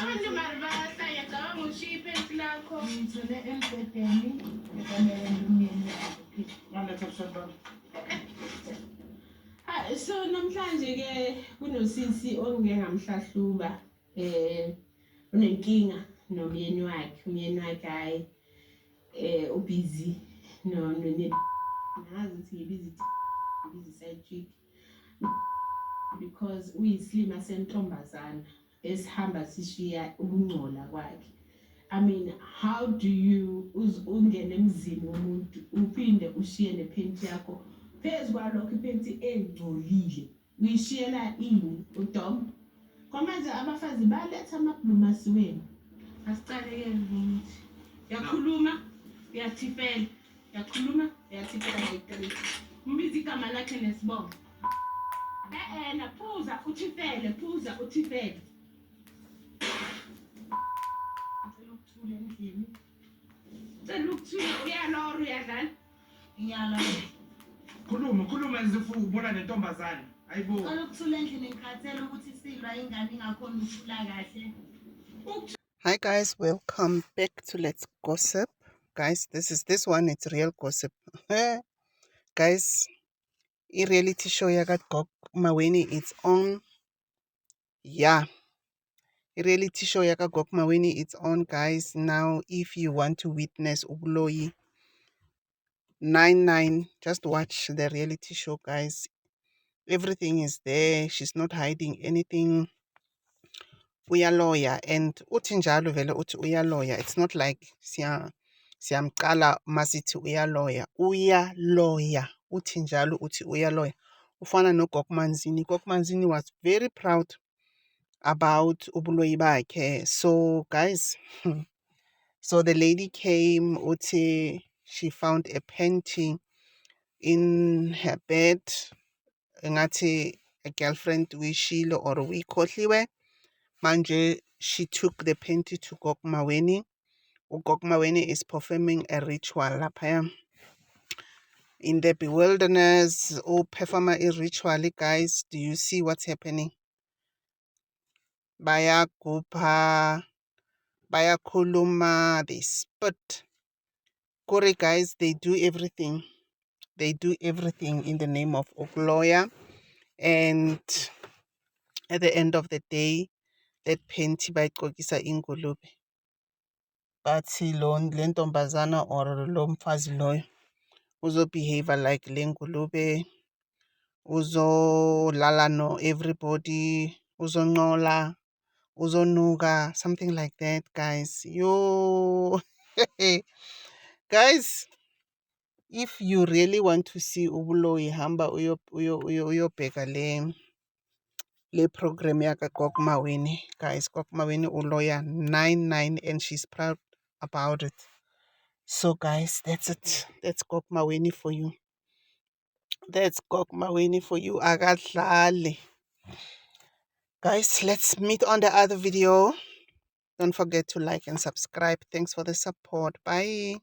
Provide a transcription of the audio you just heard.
abantu maribasa yacabanga ushiphe lakho ngithole embhedeni ekamele umyeni so namhlanje ke kunosisi ongeke ngamhlahluba unenkinga nomyeni wakhe hayi ubusy no ngazi ukuthi busy side chick because uyislima sentombazana esihamba sishiya ubungcola kwakhe. I mean, how do you ungene emzini womuntu uphinde ushiye nephenti yakho phezu kwalokho iphenti engcolile uyishiyela ini udom? Kwamanje abafazi baletha amablumasi wenu. Asicaleke ukuthi yakhuluma uyathifela yakhuluma uyathifela ngayicela umbizi igama lakhe nesibongo. Naphuza uthifele phuza uthifele. Uyalora uyadlala ngiyalora khuluma ngizifu ubona nentombazane hayibo olukuthula endlini ngikhathela ukuthi silwa ingane ingakhona ukuthula kahle. Hi guys, welcome back to Let's Gossip. Guys, this one, it's real gossip. Guys, reality show yakat Gog Maweni, it's on. Yeah, reality show yakat Gog Maweni, it's on, guys. Now if you want to witness Ubuloyi 99, just watch the reality show, guys. Everything is there. She's not hiding anything. Uyaloya, and uthi njalo vele uthi uyaloya. It's not like siyamqala masithi uyaloya. Uyaloya. Uthi njalo uthi uyaloya. Ufana no Gokmanzini. Gokmanzini was very proud about ubuloyi bakhe. So guys, so the lady came, uthi she found a panty in her bed. Ngathi a girlfriend uyishilo or uyikhohliwe. Manje, she took the panty to Gog Maweni. Gog Maweni is performing a ritual lapha in the wilderness. Perform a ritual, guys. Do you see what's happening? Baya Gupa, Baya Kuluma, they spit. Kore, guys, they do everything. They do everything in the name of Ogloya. And at the end of the day, that panty by Kokisa Ingolube. Bathi lo lentombazana or lo mfazi loyo uzobehave like lengulube, uzolala no everybody, uzonqola, uzonuka, something like that, guys. Yo guys, if you really want to see Ubuloyi, hamba uyobheka le program yaka Gog Maweni, guys. Gog Maweni uloya 99 and she's proud about it. So guys, that's it. That's Gog Maweni for you. That's Gog Maweni for you. Akadlali. Guys, let's meet on the other video. Don't forget to like and subscribe. Thanks for the support. Bye.